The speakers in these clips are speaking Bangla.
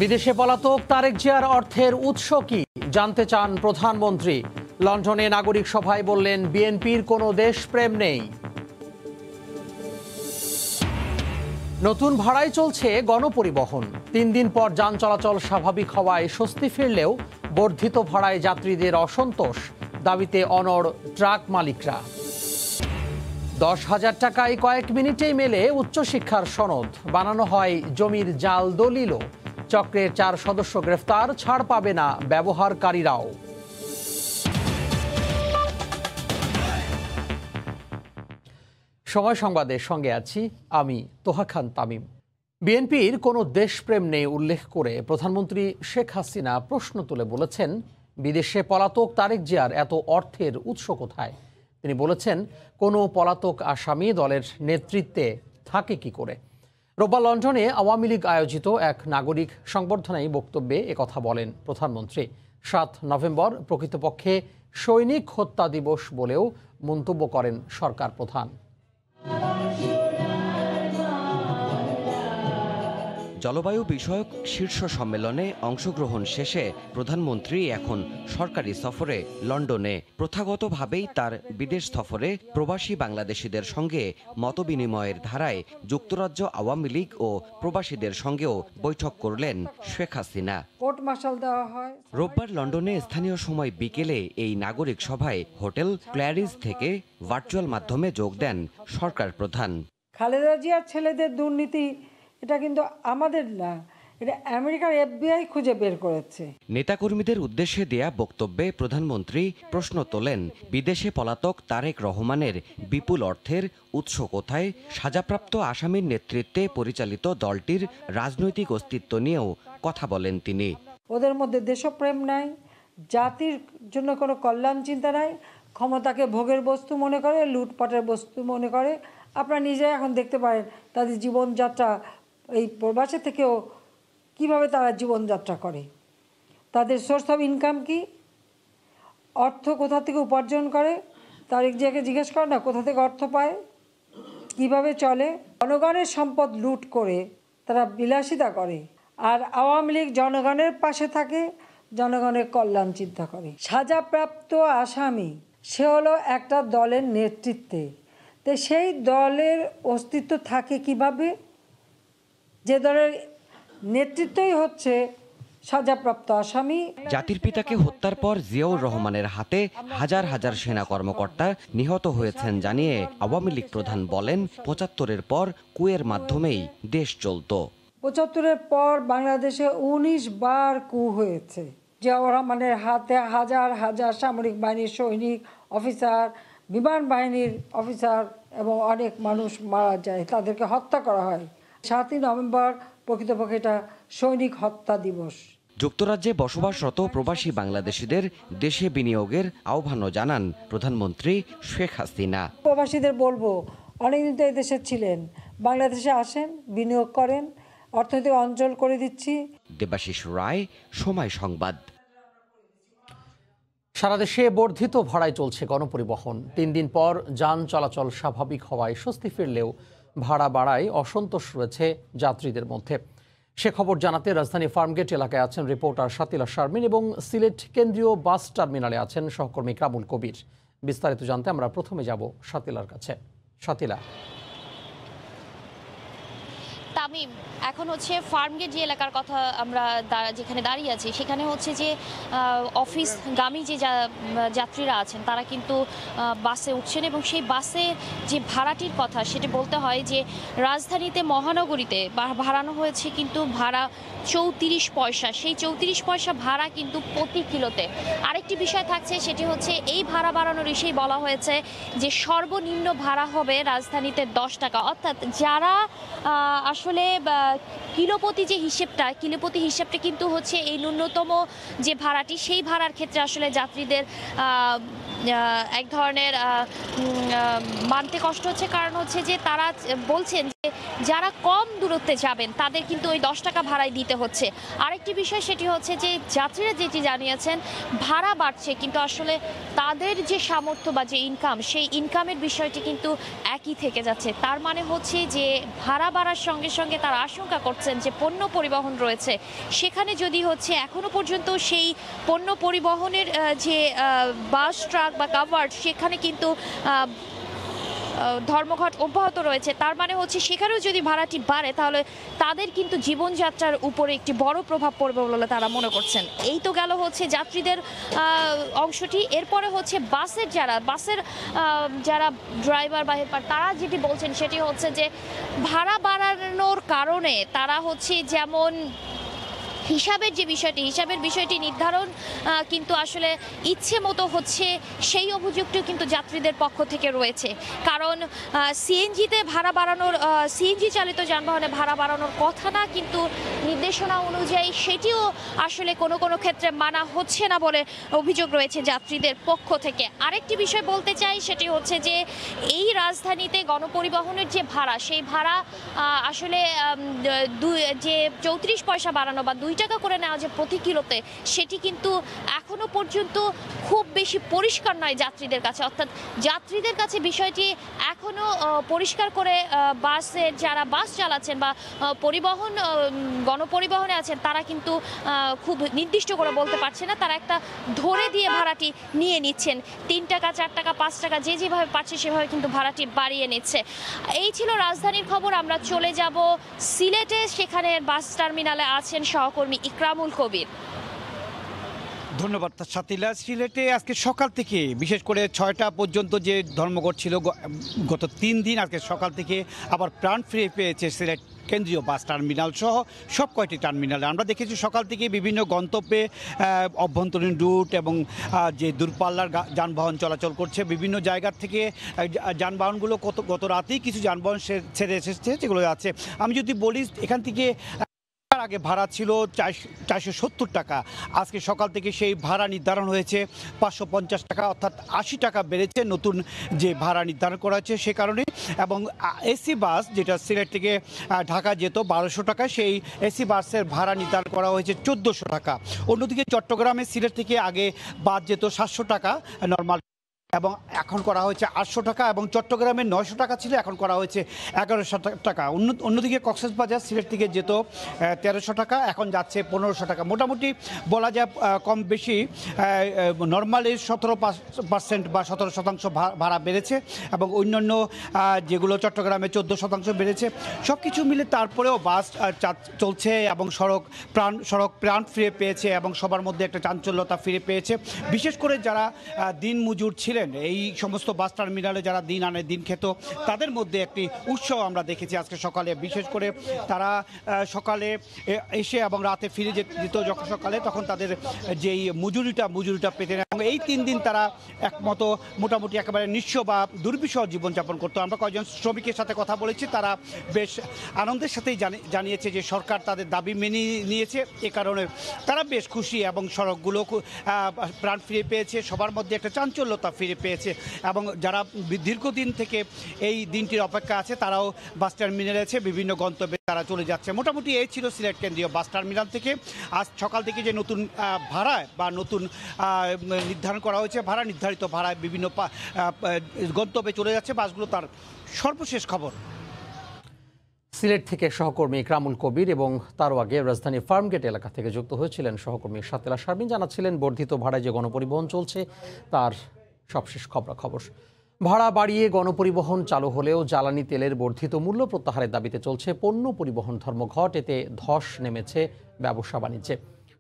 বিদেশে পলাতক তারেক জিয়ার অর্থের উৎস কি জানতে চান প্রধানমন্ত্রী। লন্ডনে নাগরিক সভায় বললেন বিএনপির কোনো দেশপ্রেম নেই। নতুন ভাড়ায় চলছে গণপরিবহন। ৩ দিন পর যান চলাচল স্বাভাবিক হওয়ায় স্বস্তি ফিরলেও বর্ধিত ভাড়ায় যাত্রীদের অসন্তোষ, দাবিতে অনড় ট্রাক মালিকরা। 10,000 টাকায় কয়েক মিনিটেই মেলে উচ্চশিক্ষার সনদ, বানানো হয় জমির জাল দলিলও। চক্রের 4 সদস্য গ্রেফতার, ছাড় পাবে না ব্যবহারকারীরাও। সময় সংবাদের সঙ্গে আছি আমি তোহা খান তামিম। বিএনপির কোনো দেশপ্রেম নেই উল্লেখ করে প্রধানমন্ত্রী শেখ হাসিনা প্রশ্ন তুলে বলেছেন, বিদেশে পলাতক তারেক জিয়ার এত অর্থের উৎস কোথায়? তিনি বলেছেন, কোনো পলাতক আসামি দলের নেতৃত্বে থাকে কি করে? রোববার লন্ডনে আওয়ামী লীগ আয়োজিত এক নাগরিক সংবর্ধনায় বক্তব্যে একথা বলেন প্রধানমন্ত্রী। 7 নভেম্বর প্রকৃতপক্ষে সৈনিক হত্যা দিবস বলেও মন্তব্য করেন সরকার প্রধান। জলবায়ু বিষয়ক শীর্ষ সম্মেলনে অংশগ্রহণ শেষে প্রধানমন্ত্রী এখন সরকারি সফরে লন্ডনে। প্রথাগতভাবেই তার বিদেশ সফরে প্রবাসী বাংলাদেশিদের সঙ্গে মতবিনিময়ের ধারায় যুক্তরাজ্য আওয়ামী লীগ ও প্রবাসীদের সঙ্গেও বৈঠক করলেন শেখ হাসিনা। রোববার লন্ডনে স্থানীয় সময় বিকেলে এই নাগরিক সভায় হোটেল ক্ল্যারিজ থেকে ভার্চুয়াল মাধ্যমে যোগ দেন সরকার প্রধান। খালেদা জিয়ার ছেলেদের দুর্নীতি এটা কিন্তু আমাদের না, এটা আমেরিকার FBI খুঁজে বের করেছে। নেতাকর্মীদের উদ্দেশ্যে দেয়া বক্তব্যে প্রধানমন্ত্রী প্রশ্ন তোলেন, বিদেশে পলাতক তারেক রহমানের বিপুল অর্থের উৎস কোথায়? সাজাপ্রাপ্ত আসামির নেতৃত্বে পরিচালিত দলটির রাজনৈতিক অস্তিত্ব নিয়েও কথা বলেন তিনি। ওদের মধ্যে দেশপ্রেম নাই, জাতির জন্য কোনো কল্যাণ চিন্তা নাই, ক্ষমতাকে ভোগের বস্তু মনে করে, লুটপাটের বস্তু মনে করে। আপনারা নিজেই এখন দেখতে পারেন তাদের জীবনযাত্রা, এই প্রবাসে থেকেও কিভাবে তারা জীবনযাত্রা করে, তাদের সোর্স অফ ইনকাম কি, অর্থ কোথা থেকে উপার্জন করে। তারেক জিয়াকে জিজ্ঞেস করে না কোথা থেকে অর্থ পায়, কিভাবে চলে। জনগণের সম্পদ লুট করে তারা বিলাসিতা করে, আর আওয়ামী লীগ জনগণের পাশে থাকে, জনগণের কল্যাণ চিন্তা করে। সাজাপ্রাপ্ত আসামি সে হলো একটা দলের নেতৃত্বে, তো সেই দলের অস্তিত্ব থাকে কিভাবে? যে দলের নেতৃত্বই হচ্ছে সাজাপ্রাপ্ত আসামি। জাতির পিতাকে হত্যার পর জিয়াউর রহমানের হাতে হাজার হাজার সেনা কর্মকর্তা নিহত হয়েছেন জানিয়ে আওয়ামী লীগ প্রধান বলেন, ৭৫-এর পর কুয়ের মাধ্যমেই দেশ চলত। ৭৫-এর পর বাংলাদেশে ১৯ বার কু হয়েছে। জিয়াউর রহমানের হাতে হাজার হাজার সামরিক বাহিনীর সৈনিক, অফিসার, বিমান বাহিনীর অফিসার এবং অনেক মানুষ মারা যায়, তাদেরকে হত্যা করা হয়। 7ই নভেম্বর প্রকৃতপক্ষে এটা সৈনিক হত্যা দিবস। যুক্তরাজ্যে বসবাসরত প্রবাসী বাংলাদেশিদের দেশে বিনিয়োগের আহ্বানও জানান প্রধানমন্ত্রী শেখ হাসিনা। প্রবাসীদের বলবো, অনেকদিন তো এই দেশে ছিলেন, বাংলাদেশে আসেন, বিনিয়োগ করেন, অর্থনৈতিক অঞ্চল করে দিচ্ছি। দেবাশিস রায়, সময় সংবাদ। সারা দেশে বর্ধিত ভাড়ায় চলছে গণপরিবহন। 3 দিন পর যান চলাচল স্বাভাবিক হওয়ায় স্বস্তি ফিরলেও ভাড়া বাড়ায় অসন্তোষ রয়েছে যাত্রীদের মধ্যে। সে খবর জানাতে রাজধানী ফার্মগেট এলাকায় আছেন রিপোর্টার শাতিলা শারমিন এবং সিলেট কেন্দ্রীয় বাস টার্মিনালে আছেন সহকর্মী কামুল কবির। বিস্তারিত জানতে আমরা প্রথমে যাব শাতিলার কাছে। শাতিলা। তামিম, এখন হচ্ছে ফার্মগেট যে এলাকার কথা আমরা যেখানে দাঁড়িয়ে আছি, সেখানে হচ্ছে যে অফিসগামী যে যাত্রীরা আছেন তারা কিন্তু বাসে উঠছেন এবং সেই বাসে যে ভাড়াটির কথা সেটা বলতে হয় যে রাজধানীতে মহানগরীতে ভাড়ানো হয়েছে কিন্তু ভাড়া 34 পয়সা। সেই 34 পয়সা ভাড়া কিন্তু প্রতি কিলোতে। আরেকটি বিষয় থাকছে, সেটি হচ্ছে এই ভাড়া বাড়ানোর এসেই বলা হয়েছে যে সর্বনিম্ন ভাড়া হবে রাজধানীতে 10 টাকা। অর্থাৎ যারা আসলে কিলোপতি হিসেবটা কিন্তু হচ্ছে এই ন্যূনতম যে ভাড়াটি, সেই ভাড়ার ক্ষেত্রে আসলে যাত্রীদের এক ধরনের মানতে কষ্ট হচ্ছে। কারণ হচ্ছে যে তারা বলছেন যে যারা কম দূরত্বে যাবেন তাদের কিন্তু ওই 10 টাকা ভাড়ায় দিতে হচ্ছে। আরেকটি বিষয় সেটি হচ্ছে যে যাত্রীরা যেটি জানিয়েছেন ভাড়া বাড়ছে, কিন্তু আসলে তাদের যে সামর্থ্য বা যে ইনকাম, সেই ইনকামের বিষয়টি কিন্তু একই থেকে যাচ্ছে। তার মানে হচ্ছে যে ভাড়া বাড়ার সঙ্গে সঙ্গে তারা আশঙ্কা করছেন যে পণ্য পরিবহন রয়েছে, সেখানে যদি হচ্ছে এখনো পর্যন্ত সেই পণ্য পরিবহনের যে বাস, ট্রাক বা কাভার্ড, সেখানে কিন্তু ধর্মঘট অব্যাহত রয়েছে। তার মানে হচ্ছে সেখানেও যদি ভাড়াটি বাড়ে তাহলে তাদের কিন্তু জীবনযাত্রার উপরে একটি বড় প্রভাব পড়বে বলে তারা মনে করছেন। এই তো গেল হচ্ছে যাত্রীদের অংশটি। এরপরে হচ্ছে বাসের যারা ড্রাইভার বা হেল্পার, তারা যেটি বলছেন সেটি হচ্ছে যে ভাড়া বাড়ানোর কারণে তারা হচ্ছে যেমন হিসাবের বিষয়টি নির্ধারণ কিন্তু আসলে ইচ্ছে মতো হচ্ছে, সেই অভিযোগটিও কিন্তু যাত্রীদের পক্ষ থেকে রয়েছে। কারণ সিএনজি চালিত যানবাহনে ভাড়া বাড়ানোর কথা না, কিন্তু নির্দেশনা অনুযায়ী সেটিও আসলে কোনো কোনো ক্ষেত্রে মানা হচ্ছে না বলে অভিযোগ রয়েছে যাত্রীদের পক্ষ থেকে। আরেকটি বিষয় বলতে চাই, সেটি হচ্ছে যে এই রাজধানীতে গণপরিবহনের যে ভাড়া, সেই ভাড়া আসলে যে 34 পয়সা বাড়ানো বা 2 টাকা করে নেওয়া যে প্রতি কিলোতে, সেটি কিন্তু এখনো পর্যন্ত খুব বেশি পরিষ্কার নয় যাত্রীদের কাছে। অর্থাৎ যাত্রীদের কাছে বিষয়টি এখনো পরিষ্কার করে যারা বাস চালাচ্ছেন বা গণপরিবহনে আছেন, তারা কিন্তু খুব নির্দিষ্ট করে বলতে পারছে না। তারা একটা ধরে দিয়ে ভাড়াটি নিয়ে নিচ্ছেন, 3 টাকা, 4 টাকা, 5 টাকা, যেভাবে পাচ্ছে সেভাবে কিন্তু ভাড়াটি বাড়িয়ে নিচ্ছে। এই ছিল রাজধানীর খবর। আমরা চলে যাব সিলেটে, সেখানে বাস টার্মিনালে আছেন সহকর্মী ইকরামুল কবির। ধন্যবাদ সাথীলা। সিলেটে আজকে সকাল থেকে বিশেষ করে 6টা পর্যন্ত যে ধর্মঘট ছিল গত 3 দিন, আজকে সকাল থেকে আবার প্রাণ ফিরে পেয়েছে সিলেট কেন্দ্রীয় বাস টার্মিনাল সহ সব কয়টি টার্মিনালে। আমরা দেখেছি সকাল থেকে বিভিন্ন গন্তব্যে অভ্যন্তরীণ রুট এবং যে দূরপাল্লার যানবাহন চলাচল করছে। বিভিন্ন জায়গার থেকে যানবাহনগুলো গত রাতেই কিছু যানবাহন ছেড়ে এসেছে, যেগুলো আছে। আমি যদি বলি, এখান থেকে আগে ভাড়া ছিল 470 টাকা, আজকে সকাল থেকে সেই ভাড়া নির্ধারণ হয়েছে 550 টাকা, অর্থাৎ 80 টাকা বেড়েছে নতুন যে ভাড়া নির্ধারণ করা হয়েছে সে কারণে। এবং এসি বাস যেটা সিলেট থেকে ঢাকা যেত 1200 টাকা, সেই এসি বাসের ভাড়া নির্ধারণ করা হয়েছে 1400 টাকা। অন্যদিকে চট্টগ্রামে সিলেট থেকে আগে বাস যেত 700 টাকা নর্মাল, এবং এখন করা হয়েছে 800 টাকা, এবং চট্টগ্রামে 900 টাকা ছিল, এখন করা হয়েছে 1100 টাকা। অন্যদিকে কক্সবাজার সিলেট থেকে যেত 1300 টাকা, এখন যাচ্ছে 1500 টাকা। মোটামুটি বলা যায় কম বেশি নর্মালি 17% বা 17% ভাড়া বেড়েছে, এবং অন্যান্য যেগুলো চট্টগ্রামে 14% বেড়েছে। সব কিছু মিলে তারপরেও বাস চলছে এবং সড়ক প্রাণ ফিরে পেয়েছে, এবং সবার মধ্যে একটা চাঞ্চল্যতা ফিরে পেয়েছে। বিশেষ করে যারা দিন মজুর ছিলেন, এই সমস্ত বাস টার্মিনালে যারা দিন আনে দিন খেত, তাদের মধ্যে একটি উৎসাহ আমরা দেখেছি আজকে সকালে। বিশেষ করে তারা সকালে এসে এবং রাতে ফিরে যেত যখন সকালে, তখন তাদের যেই মজুরিটা পেতেন, এবং এই 3 দিন তারা মোটামুটি একেবারে নিঃস্ব বা দুর্বিষহ জীবনযাপন করতো। আমরা কয়েকজন শ্রমিকের সাথে কথা বলেছি, তারা বেশ আনন্দের সাথেই জানিয়েছে যে সরকার তাদের দাবি মেনে নিয়েছে, এ কারণে তারা বেশ খুশি, এবং সড়কগুলো প্রাণ ফিরে পেয়েছে, সবার মধ্যে একটা চাঞ্চল্যতা ফিরে পেয়েছে। এবং যারা দীর্ঘদিন থেকে এই দিনটির অপেক্ষা আছে, তারাও বাস টার্মিনালে আছে, বিভিন্ন গন্তব্যে তারা চলে যাচ্ছে। মোটামুটি এই ছিল সিলেট কেন্দ্রীয় বাস টার্মিনাল থেকে আজ সকাল থেকে যে নতুন ভাড়া বা নতুন নির্ধারণ করা হয়েছে, নির্ধারিত ভাড়ায় বিভিন্ন গন্তব্যে চলে যাচ্ছে বাসগুলো, তার সর্বশেষ খবর। সিলেট থেকে সহকর্মী ইকরামুল কবির, এবং তারও আগে রাজধানীর ফার্মগেট এলাকা থেকে যুক্ত হয়েছিলেন সহকর্মী সাতেলা শারমিন, জানাচ্ছিলেন বর্ধিত ভাড়ায় যে গণপরিবহন চলছে তার সবশেষ খবরাখবর। ভাড়া বাড়িয়ে গণপরিবহন চালু হলেও জ্বালানি তেলের বর্ধিত মূল্য প্রত্যাহারের দাবিতে চলছে পণ্য পরিবহন ধর্মঘট। এতে ধস নেমেছে ব্যবসা বাণিজ্যে।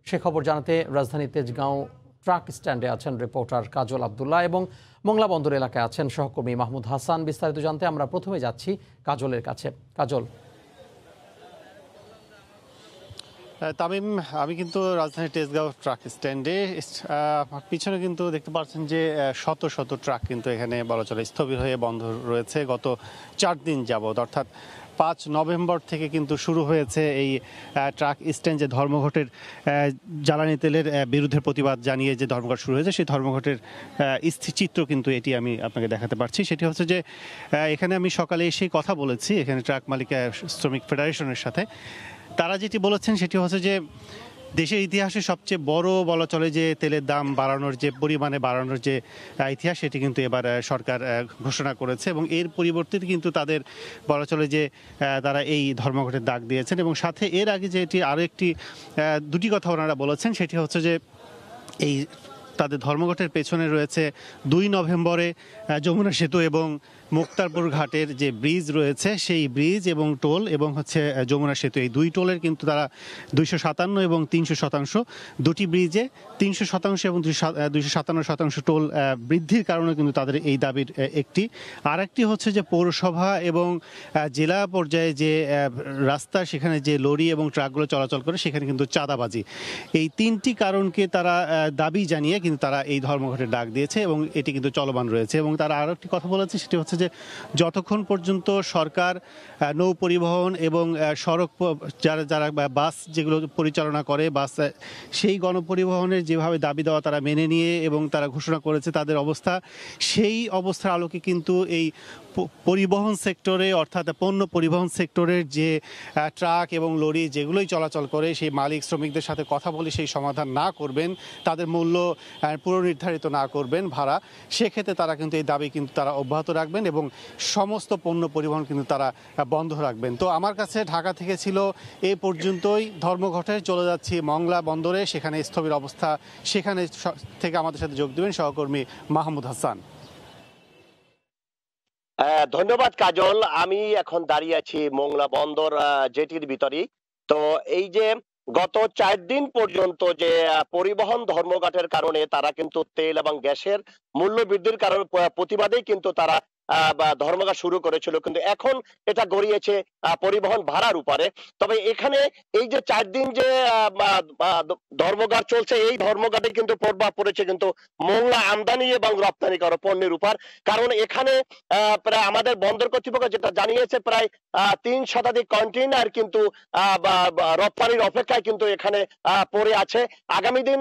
সে খবর জানাতে রাজধানীর তেজগাঁও ট্রাক স্ট্যান্ডে আছেন রিপোর্টার কাজল আবদুল্লাহ, এবং মোংলা বন্দর এলাকায় আছেন সহকর্মী মাহমুদ হাসান। বিস্তারিত জানতে আমরা প্রথমে যাচ্ছি কাজলের কাছে। কাজল। তামিম, আমি কিন্তু রাজধানীর তেজগাঁও ট্রাক স্ট্যান্ডে, পিছনে কিন্তু দেখতে পাচ্ছেন যে শত শত ট্রাক কিন্তু এখানে বলা চলে স্থবির হয়ে বন্ধ রয়েছে গত 4 দিন যাবৎ। অর্থাৎ 5 নভেম্বর থেকে কিন্তু শুরু হয়েছে এই ট্রাক স্ট্যান্ড যে ধর্মঘটের জ্বালানি তেলের বিরুদ্ধে প্রতিবাদ জানিয়ে যে ধর্মঘট শুরু হয়েছে, সেই ধর্মঘটের চিত্র কিন্তু এটি আমি আপনাকে দেখাতে পারছি। সেটি হচ্ছে যে এখানে আমি সকালে এসেই কথা বলেছি এখানে ট্রাক মালিক শ্রমিক ফেডারেশনের সাথে। তারা যেটি বলেছেন সেটি হচ্ছে যে দেশের ইতিহাসে সবচেয়ে বড় বলা চলে যে তেলের দাম বাড়ানোর যে পরিমাণে বাড়ানোর যে ইতিহাস, সেটি কিন্তু এবার সরকার ঘোষণা করেছে এবং এর পরিবর্তে কিন্তু তাদের বলা চলে যে তারা এই ধর্মঘটের ডাক দিয়েছেন। এবং সাথে এর আগে যে এটি আরও একটি দুটি কথা ওনারা বলেছেন, সেটি হচ্ছে যে এই তাদের ধর্মঘটের পেছনে রয়েছে 2 নভেম্বরে যমুনা সেতু এবং মুক্তারপুর ঘাটের যে ব্রিজ রয়েছে সেই ব্রিজ এবং টোল এবং হচ্ছে যমুনা সেতু, এই দুই টোলের কিন্তু তারা 257 এবং 300% দুটি ব্রিজে 300% এবং 257% টোল বৃদ্ধির কারণে কিন্তু তাদের এই দাবির একটি। আরেকটি হচ্ছে যে পৌরসভা এবং জেলা পর্যায়ে যে রাস্তা সেখানে যে লরি এবং ট্রাকগুলো চলাচল করে সেখানে কিন্তু চাঁদাবাজি, এই 3টি কারণকে তারা দাবি জানিয়ে কিন্তু তারা এই ধর্মঘটের ডাক দিয়েছে এবং এটি কিন্তু চলমান রয়েছে। এবং তারা আরও একটি কথা বলেছে, সেটি হচ্ছে যে যতক্ষণ পর্যন্ত সরকার নৌ পরিবহন এবং সড়ক যারা বাস যেগুলো পরিচালনা করে বাস, সেই গণপরিবহনের যেভাবে দাবি দেওয়া তারা মেনে নিয়ে এবং তারা ঘোষণা করেছে তাদের অবস্থা, সেই অবস্থার আলোকে কিন্তু এই পরিবহন সেক্টরে অর্থাৎ পণ্য পরিবহন সেক্টরের যে ট্রাক এবং লরি যেগুলোই চলাচল করে সেই মালিক শ্রমিকদের সাথে কথা বলে সেই সমাধান না করবেন, তাদের মূল্য পুনর্নির্ধারিত না করবেন ভাড়া, সেক্ষেত্রে তারা কিন্তু এই দাবি কিন্তু তারা অব্যাহত রাখবেন এবং সমস্ত পণ্য পরিবহন কিন্তু তারা বন্ধ রাখবেন। তো আমার কাছে ঢাকা থেকে ছিল এই পর্যন্তই। ধর্মঘটে চলে যাচ্ছি মংলা বন্দরে, সেখানে স্থবির অবস্থা। সেখানে থেকে আমাদের সাথে যোগ দেবেন সহকর্মী মাহমুদ হাসান। ধন্যবাদ কাজল। আমি এখন দাঁড়িয়ে আছি মোংলা বন্দর জেটির ভিতরেই। তো এই যে গত 4 দিন পর্যন্ত যে পরিবহন ধর্মঘটের কারণে তারা কিন্তু তেল এবং গ্যাসের মূল্য বৃদ্ধির কারণে প্রতিবাদেই কিন্তু তারা ধর্মঘট শুরু করেছিল, কিন্তু এখন এটা গড়িয়েছে পরিবহন ভাড়ার উপরে। তবে এখানে এই যে 4 দিন যে ধর্মঘট চলছে, এই ধর্মঘটে কিন্তু প্রভাব পড়েছে কিন্তু মোংলা আমদানি এবং রপ্তানি করা পণ্যের উপর। কারণ এখানে প্রায় আমাদের বন্দর কর্তৃপক্ষ যেটা জানিয়েছে প্রায় 3 শতাধিক কন্টেইনার কিন্তু রপ্তানির অপেক্ষায় কিন্তু এখানে পড়ে আছে। আগামী দিন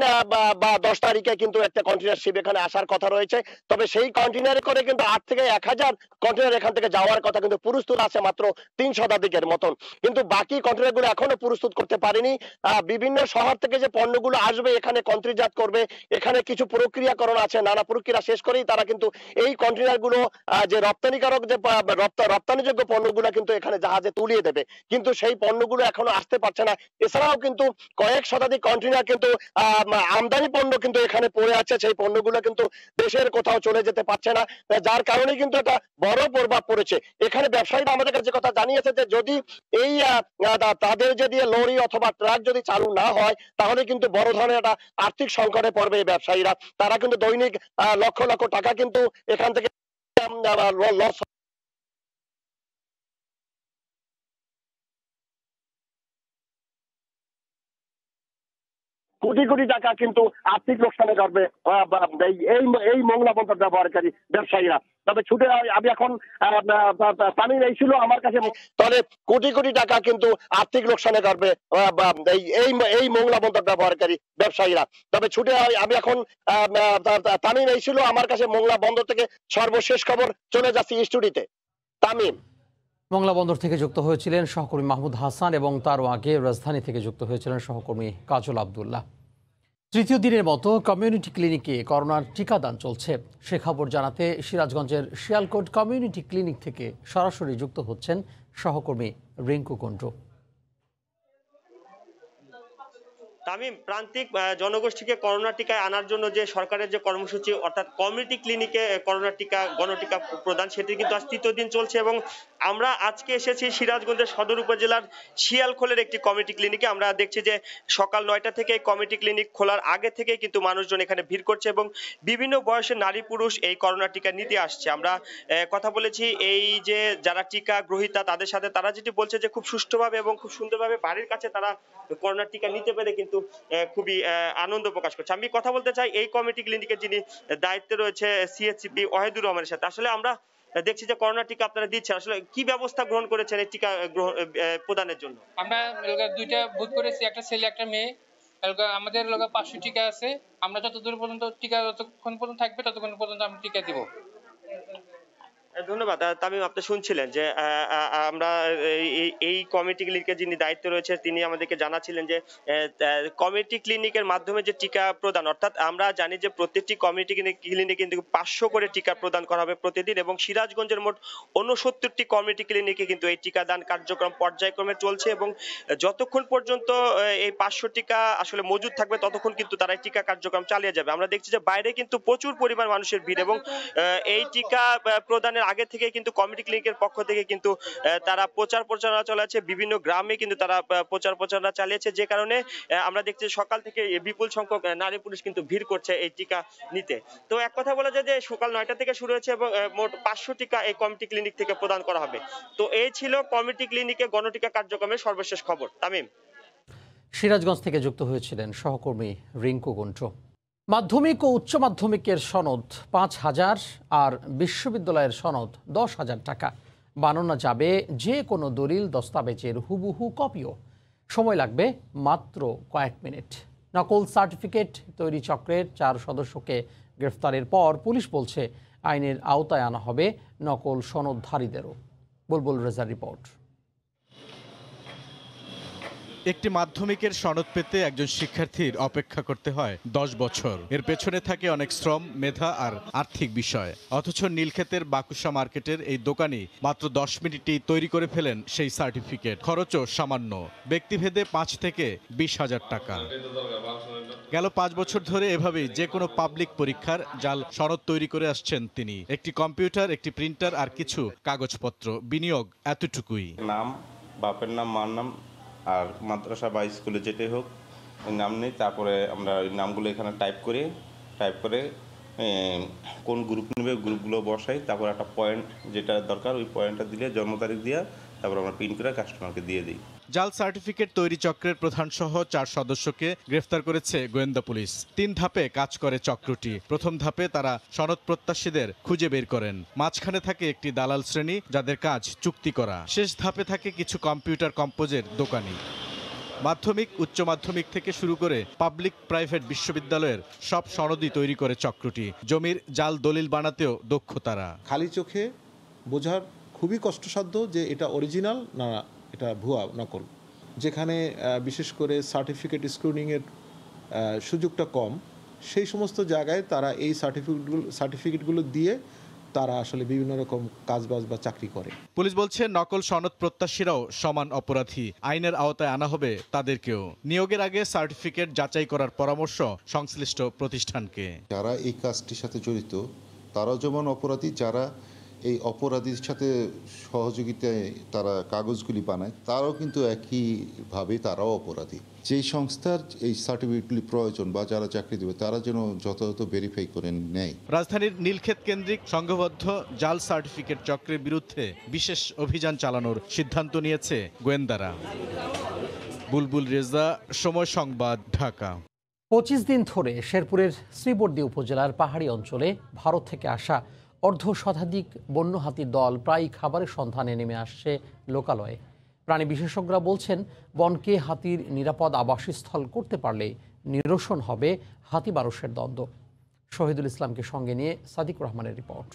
বা 10 তারিখে কিন্তু একটা কন্টেইনার শিপ এখানে আসার কথা রয়েছে। তবে সেই কন্টেইনারে করে কিন্তু 8 থেকে 1000 কন্টেইনার এখান থেকে যাওয়ার কথা, কিন্তু প্রস্তুত আছে মাত্র 3 শতাধিকের মতন। কিন্তু বাকি কন্টেইনার গুলো এখনো প্রস্তুত করতে পারেনি। বিভিন্ন শহর থেকে যে পণ্যগুলো আসবে এখানে কন্ট্রিজাত করবে, এখানে কিছু প্রক্রিয়াকরণ আছে, নানা প্রক্রিয়া শেষ করেই তারা কিন্তু এই কন্টেইনার গুলো যে রপ্তানিকারক যে রপ্তানিযোগ্য পণ্যগুলো কিন্তু এখানে জাহাজে তুলিয়ে দেবে, কিন্তু সেই পণ্যগুলো এখনো আসতে পারছে না। এছাড়াও কিন্তু কয়েক শতাধিক কন্টেইনার কিন্তু আমদানি পণ্য কিন্তু এখানে পড়ে আছে, সেই পণ্যগুলো কিন্তু দেশের কোথাও চলে যেতে পারছে না, যার কারণে কিন্তু একটা বড় প্রভাব পড়েছে। এখানে ব্যবসায়ীরা আমাদের কাছে কথা জানিয়েছে যে যদি এই তাদের যদি লরি অথবা ট্রাক যদি চালু না হয় তাহলে কিন্তু বড় ধরনের একটা আর্থিক সংকটে পড়বে এই ব্যবসায়ীরা। তারা কিন্তু দৈনিক লক্ষ লক্ষ টাকা কিন্তু এখান থেকে লস কোটি কোটি টাকা কিন্তু আর্থিক লোকসানে করবে এই মোংলা বন্দর ব্যবহারকারী ব্যবসায়ীরা। তবে ছুটে আমি এখন তামিম এই ছিল আমার কাছে, তাহলে কোটি কোটি টাকা কিন্তু আর্থিক লোকসানে করবে এই মোংলা বন্দর ব্যবহারকারী ব্যবসায়ীরা। তবে ছুটে আমি এখন তামিম এই ছিল আমার কাছে মোংলা বন্দর থেকে সর্বশেষ খবর। চলে যাচ্ছি স্টুডিওতে। তামিম। মংলা বন্দর থেকে যুক্ত হয়েছিলেন সহকর্মী মাহমুদ হাসান এবং তারও আগে রাজধানী থেকে যুক্ত হয়েছিলেন সহকর্মী কাজল আব্দুল্লাহ। তৃতীয় দিনের মতো কমিউনিটি ক্লিনিকে করোনার টিকাদান চলছে। সে খবর জানাতে সিরাজগঞ্জের শিয়ালকোট কমিউনিটি ক্লিনিক থেকে সরাসরি যুক্ত হচ্ছেন সহকর্মী রিঙ্কু কুন্ডু। তামিম, প্রান্তিক জনগোষ্ঠীকে করোনা টিকায় আনার জন্য যে সরকারের যে কর্মসূচি অর্থাৎ কমিউনিটি ক্লিনিকে করোনা টিকা গণটিকা প্রদান, সেটি কিন্তু আজ তৃতীয় দিন চলছে এবং আমরা আজকে এসেছি সিরাজগঞ্জের সদর উপজেলার শিয়ালখোলের একটি কমিউনিটি ক্লিনিকে। আমরা দেখছি যে সকাল 9টা থেকে এই কমিউনিটি ক্লিনিক খোলার আগে থেকে কিন্তু মানুষজন এখানে ভিড় করছে এবং বিভিন্ন বয়সের নারী পুরুষ এই করোনা টিকা নিতে আসছে। আমরা কথা বলেছি এই যে যারা টিকা গ্রহীতা তাদের সাথে, তারা যেটি বলছে যে খুব সুষ্ঠুভাবে এবং খুব সুন্দরভাবে বাড়ির কাছে তারা করোনা টিকা নিতে পেরে কিন্তু খুবই আনন্দ প্রকাশ করছে। আমি কথা বলতে চাই এই কমিউনিটি ক্লিনিকের যিনি দায়িত্বে রয়েছে সিএচসিপি ওয়াহিদুর রহমানের সাথে। আসলে আমরা দেখছি যে করোনা টিকা আপনারা দিচ্ছেন, আসলে কি ব্যবস্থা গ্রহণ করেছেন এই টিকা প্রদানের জন্য? আমরা দুইটা বুথ করেছি, একটা ছেলে একটা মেয়ে। আমাদের 500 টিকা আছে। আমরা যতক্ষণ পর্যন্ত থাকবে ততক্ষণ পর্যন্ত আমরা টিকা দিব। ধন্যবাদ। তামিম, আপনি শুনছিলেন যে আমরা এই কমিউনিটি ক্লিনিকের যিনি দায়িত্বে রয়েছে তিনি আমাদেরকে জানাচ্ছিলেন যে কমিউনিটি ক্লিনিকের মাধ্যমে যে টিকা প্রদান, অর্থাৎ আমরা জানি যে প্রত্যেকটি কমিউনিটি ক্লিনিকে কিন্তু 500 করে টিকা প্রদান করা হবে প্রতিদিন, এবং সিরাজগঞ্জের মোট 69টি কমিউনিটি ক্লিনিকে কিন্তু এই টিকাদান কার্যক্রম পর্যায়ক্রমে চলছে, এবং যতক্ষণ পর্যন্ত এই 500 টিকা আসলে মজুদ থাকবে ততক্ষণ কিন্তু তারা এই টিকা কার্যক্রম চালিয়ে যাবে। আমরা দেখছি যে বাইরে কিন্তু প্রচুর পরিমাণ মানুষের ভিড়, এবং এই টিকা প্রদানের আগে থেকে কিন্তু কমিউনিটি ক্লিনিকের পক্ষ থেকে কিন্তু তারা প্রচার প্রচারণা চালাচ্ছে, বিভিন্ন গ্রামে কিন্তু তারা প্রচার প্রচারণা চালিয়েছে, যে কারণে আমরা দেখছি সকাল থেকে বিপুল সংখ্যক নারী পুরুষ কিন্তু ভিড় করছে এই টিকা নিতে। তো এক কথা বলা যায় যে সকাল 9টা থেকে শুরু হয়েছে এবং মোট 500 টিকা এই কমিউনিটি ক্লিনিক থেকে প্রদান করা হবে। তো এই ছিল কমিউনিটি ক্লিনিকে গণটিকা কার্যক্রমের সর্বশেষ খবর। তামিম। সিরাজগঞ্জ থেকে যুক্ত হয়েছিলেন সহকর্মী রিঙ্কু গুন্টু। মাধ্যমিক ও উচ্চ মাধ্যমিকের সনদ 5,000 আর বিশ্ববিদ্যালয়ের সনদ 10,000 টাকা। বানানো যাবে যে কোনো দলিল দস্তাবেজের হুবহু কপিও। সময় লাগবে মাত্র কয়েক মিনিট। নকল সার্টিফিকেট তৈরি চক্রের 4 সদস্যকে গ্রেফতারের পর পুলিশ বলছে আইনের আওতায় আনা হবে নকল সনদধারীদেরও। বুলবুল রেজার রিপোর্ট। একটি মাধ্যমিকের সনদ পেতে একজন শিক্ষার্থীর অপেক্ষা করতে হয় 10 বছর। এর পেছনে থাকে অনেক শ্রম, মেধা আর আর্থিক বিষয়। অথচ নীলক্ষেতের বাকুশা মার্কেটের এই দোকানি মাত্র 10 মিনিটেই তৈরি করে ফেলেন সেই সার্টিফিকেট। খরচও সামান্য, ব্যক্তিভেদে 5 থেকে 20,000 টাকা। গেল 5 বছর ধরে এভাবেই যে কোনো পাবলিক পরীক্ষার জাল সনদ তৈরি করে আসছেন তিনি। একটি কম্পিউটার, একটি প্রিন্টার আর কিছু কাগজপত্র, বিনিয়োগ এতটুকুই। নাম, বাপের নাম, মার নাম, আর মাদ্রাসা বা স্কুলে যেটাই হোক ওই নাম নেই। তারপরে আমরা ওই নামগুলো এখানে টাইপ করে কোন গ্রুপ নেবে গ্রুপগুলো বসাই। তারপর একটা পয়েন্ট যেটা দরকার ওই পয়েন্টটা দিলে জন্ম তারিখ দিয়ে তারপর আমরা প্রিন্ট করে কাস্টমারকে দিয়ে দিই। জাল সার্টিফিকেট তৈরি চক্রের প্রধান সহ 4 সদস্যকে গ্রেফতার করেছে গোয়েন্দা পুলিশ। 3 ধাপে কাজ করে চক্রটি। প্রথম ধাপে তারা সনদ প্রত্যাশীদের খুঁজে বের করেন। মাঝখানে থাকে একটি দালাল শ্রেণী যাদের কাজ চুক্তি করা। শেষ ধাপে থাকে কিছু কম্পিউটার কম্পোজের দোকানি। মাধ্যমিক, উচ্চ মাধ্যমিক থেকে শুরু করে পাবলিক প্রাইভেট বিশ্ববিদ্যালয়ের সব সনদই তৈরি করে চক্রটি। জমির জাল দলিল বানাতেও দক্ষ তারা। খালি চোখে বোঝার খুবই কষ্টসাধ্য যে এটা অরিজিনাল না এটা ভুয়া নকল। যেখানে বিশেষ করে সার্টিফিকেট স্ক্রুনিংয়ের সুযোগটা কম, সেই সমস্ত জায়গায় তারা এই সার্টিফিকেটগুলো দিয়ে তারা আসলে বিভিন্ন রকম কাজবাজ বা চাকরি করে। পুলিশ বলছে নকল সনদ প্রত্যাশীরাও সমান অপরাধী। আইনের আওতায় আনা হবে তাদেরকেও। নিয়োগের আগে সার্টিফিকেট যাচাই করার পরামর্শ সংশ্লিষ্ট প্রতিষ্ঠানকে। যারা এই কাজটির সাথে জড়িত তারাও যেমন অপরাধী, যারা এই অপরাধীর সাথে সহযোগিতায় তারা কাগজগুলি বানায় তারাও কিন্তু একইভাবে তারাও অপরাধী। যেই সংস্থার এই সার্টিফিকেটগুলি প্রয়োজন বা যারা চাকরি দেবে তারা যেন যথাযথ ভেরিফাই করে নেয়। রাজধানীর নীলক্ষেত কেন্দ্রিক সংঘবদ্ধ জাল সার্টিফিকেট চক্রের বিরুদ্ধে বিশেষ অভিযান চালানোর সিদ্ধান্ত নিয়েছে গোয়েন্দারা। বুলবুল রেজা, সময় সংবাদ, ঢাকা। 25 দিন ধরে শেরপুরের শ্রীবর্দী উপজেলার পাহাড়ি অঞ্চলে ভারত থেকে আসা অর্ধশতাধিক বন্য হাতির দল প্রায় খাবারের সন্ধানে নেমে আসছে লোকালয়ে। প্রাণী বিশেষজ্ঞরা বলছেন বনকে হাতির নিরাপদ আবাসস্থল করতে পারলে নিরসন হবে হাতি মানুষের দ্বন্দ্ব। শহীদুল ইসলামকে সঙ্গে নিয়ে সাদিকুর রহমানের রিপোর্ট।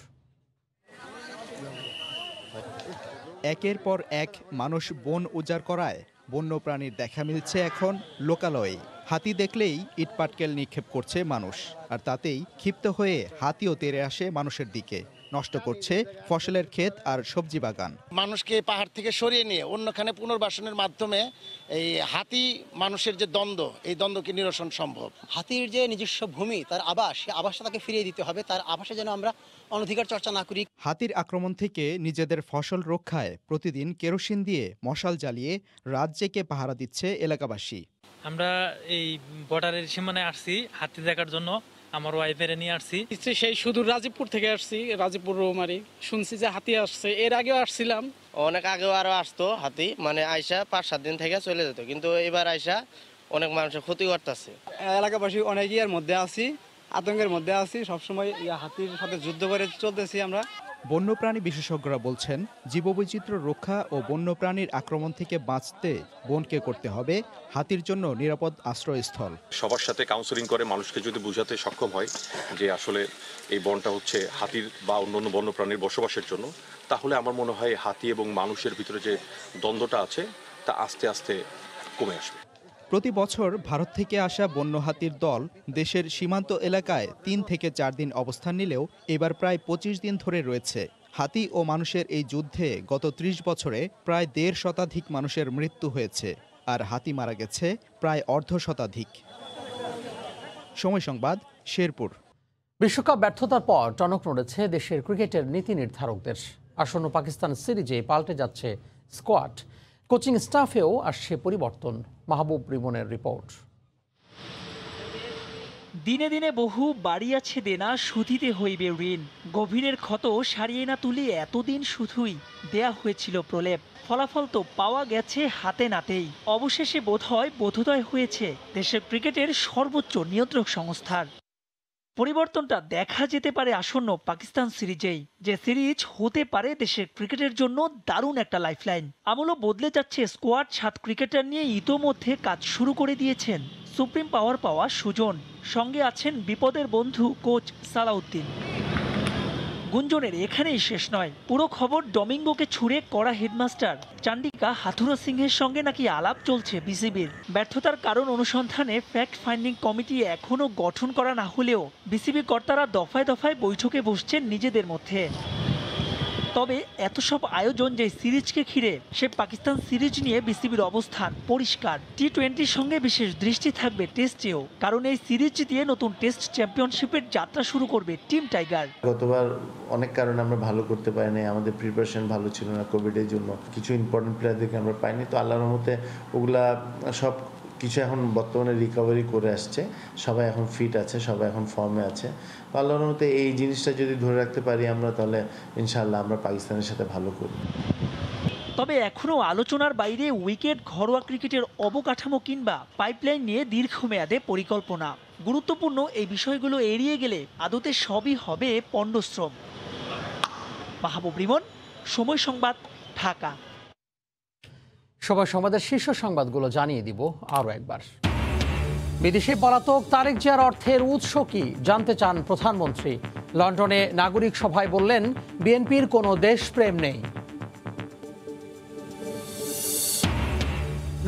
একের পর এক মানুষ বন উজাড় করায় বন্যপ্রাণীর দেখা মিলছে এখন লোকালয়ে। হাতি দেখলেই ইটপাটকেল নিক্ষেপ করছে মানুষ, আর তাতেই ক্ষিপ্ত হয়ে হাতিও তেড়ে আসে মানুষের দিকে, নষ্ট করছে ফসলের ক্ষেত আর সবজি বাগান। মানুষকে পাহাড় থেকে সরিয়ে নিয়ে অন্যখানে পুনর্বাসনের মাধ্যমে এই হাতি মানুষের যে দ্বন্দ্ব, এই দ্বন্দ্বকে নিরসন সম্ভব। হাতির যে নিজস্ব ভূমি, তার আবাস, সেই আবাসটা তাকে ফিরিয়ে দিতে হবে। তার আবাসে যেন আমরা অনধিকার চর্চা না করি। হাতির আক্রমণ থেকে নিজেদের ফসল রক্ষায় প্রতিদিন কেরোসিন দিয়ে মশাল জ্বালিয়ে রাত জেগে পাহারা দিচ্ছে এলাকাবাসী। আমরা এই বর্ডারের সীমানায় আসছি হাতি দেখার জন্য। আমার ওয়াইফের নিয়ে আসছি। সেই সুদূর রাজীবপুর থেকে আসছি, রাজীবপুর রৌমারি। শুনছি যে হাতি আসছে, এর আগেও আসছিলাম। অনেক আগেও আরো আসতো হাতি, মানে আইসা 5-7 দিন থেকে চলে যেত, কিন্তু এবার আইসা অনেক মানুষের ক্ষতি করতেছে। এলাকাবাসী অনেকের মধ্যে আছি, আতঙ্কের মধ্যে আছি। সবসময় হাতির সাথে যুদ্ধ করে চলতেছি আমরা। বন্যপ্রাণী বিশেষজ্ঞরা বলছেন, জীববৈচিত্র্য রক্ষা ও বন্যপ্রাণীর আক্রমণ থেকে বাঁচতে বনকে করতে হবে হাতির জন্য নিরাপদ আশ্রয়স্থল। সবার সাথে কাউন্সেলিং করে মানুষকে যদি বোঝাতে সক্ষম হয় যে আসলে এই বনটা হচ্ছে হাতির বা অন্যান্য বন্যপ্রাণীর বসবাসের জন্য, তাহলে আমার মনে হয় হাতি এবং মানুষের ভিতরে যে দ্বন্দ্বটা আছে তা আস্তে আস্তে কমে আসবে। প্রতি বছর ভারত থেকে আসা বন্য হাতির দল দেশের সীমান্ত এলাকায় 3 থেকে 4 দিন অবস্থান নিলেও এবার প্রায় 25 দিন ধরে রয়েছে। হাতি ও মানুষের এই যুদ্ধে গত 30 বছরে প্রায় 1.5 শতাধিক মানুষের মৃত্যু হয়েছে, আর হাতি মারা গেছে প্রায় অর্ধ শতাধিক। সময় সংবাদ, শেরপুর। বিশ্বকাপ ব্যর্থতার পর টনক নড়েছে দেশের ক্রিকেটের নীতি নির্ধারকদের। আসন্ন পাকিস্তান সিরিজে পাল্টে যাচ্ছে স্কোয়াড, কোচিং স্টাফেও আসছে পরিবর্তন। মাহবুব রিমনের রিপোর্ট। দিনে দিনে বহু বাড়িয়াছে দেনা, শুধিতে হইবে ঋণ। গভীরের ক্ষত সারিয়ে না তুলে এতদিন শুধুই দেয়া হয়েছিল প্রলেপ। ফলাফল তো পাওয়া গেছে হাতে নাতেই। অবশেষে বোধোদয় হয়েছে দেশের ক্রিকেটের সর্বোচ্চ নিয়ন্ত্রক সংস্থার। পরিবর্তনটা দেখা যেতে পারে আসন্ন পাকিস্তান সিরিজেই, যে সিরিজ হতে পারে দেশের ক্রিকেটের জন্য দারুণ একটা লাইফলাইন। আমূলও বদলে যাচ্ছে স্কোয়াড। 7 ক্রিকেটার নিয়ে ইতোমধ্যে কাজ শুরু করে দিয়েছেন সুপ্রিম পাওয়ার পাওয়া সুজন। সঙ্গে আছেন বিপদের বন্ধু কোচ সালাউদ্দিন। গুঞ্জনের এখানেই শেষ নয়, পুরো খবর ডমিঙ্গোকে ছুড়ে করা হেডমাস্টার চান্ডিকা হাথুরা সিংহের সঙ্গে নাকি আলাপ চলছে বিসিবির। ব্যর্থতার কারণ অনুসন্ধানে ফ্যাক্ট ফাইন্ডিং কমিটি এখনও গঠন করা না হলেও বিসিবি কর্তারা দফায় দফায় বৈঠকে বসছেন নিজেদের মধ্যে। তবে এত সব আয়োজন যে সিরিজকে ঘিরে, সে পাকিস্তান সিরিজ নিয়ে বিসিবির অবস্থান পরিষ্কার। টি20-র সঙ্গে বিশেষ দৃষ্টি থাকবে টেস্টেও, কারণ এই সিরিজ দিয়ে নতুন টেস্ট চ্যাম্পিয়নশিপের যাত্রা শুরু করবে টিম টাইগার। গতবার অনেক কারণে আমরা ভালো করতে পারিনি, আমাদের প্রিপারেশন ভালো ছিল না কোভিডের জন্য, কিছু ইম্পর্টেন্ট প্লেয়ারদেরকে আমরা পাইনি। তো আল্লাহর রহমতে ওগুলা সব কিছু এখন বর্তমানে রিকভারি করে আসছে, সবাই এখন ফিট আছে, সবাই এখন ফর্মে আছে। তো আল্লাহর রহমতে এই জিনিসটা যদি ধরে রাখতে পারি আমরা, তাহলে ইনশাআল্লাহ আমরা পাকিস্তানের সাথে ভালো করব। তবে এখনও আলোচনার বাইরে উইকেট, ঘরোয়া ক্রিকেটের অবকাঠামো কিংবা পাইপলাইন নিয়ে দীর্ঘমেয়াদে পরিকল্পনা। গুরুত্বপূর্ণ এই বিষয়গুলো এড়িয়ে গেলে আদতে সবই হবে পণ্ডশ্রম। মাহবুব রিমন, সময় সংবাদ, ঢাকা। সময় সংবাদের শীর্ষ সংবাদগুলো জানিয়ে দিব আরও একবার। বিদেশে পলাতক তারেক জিয়ার অর্থের উৎস কি জানতে চান প্রধানমন্ত্রী। লন্ডনে নাগরিক সভায় বললেন, বিএনপির কোনো দেশপ্রেম নেই।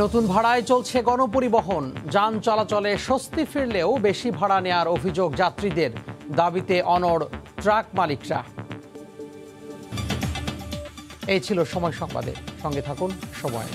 নতুন ভাড়ায় চলছে গণপরিবহন, যান চলাচলে স্বস্তি ফিরলেও বেশি ভাড়া নেয়ার অভিযোগ যাত্রীদের। দাবিতে অনড় ট্রাক মালিকরা। এই ছিল সময় সংবাদে, সঙ্গে থাকুন সময়।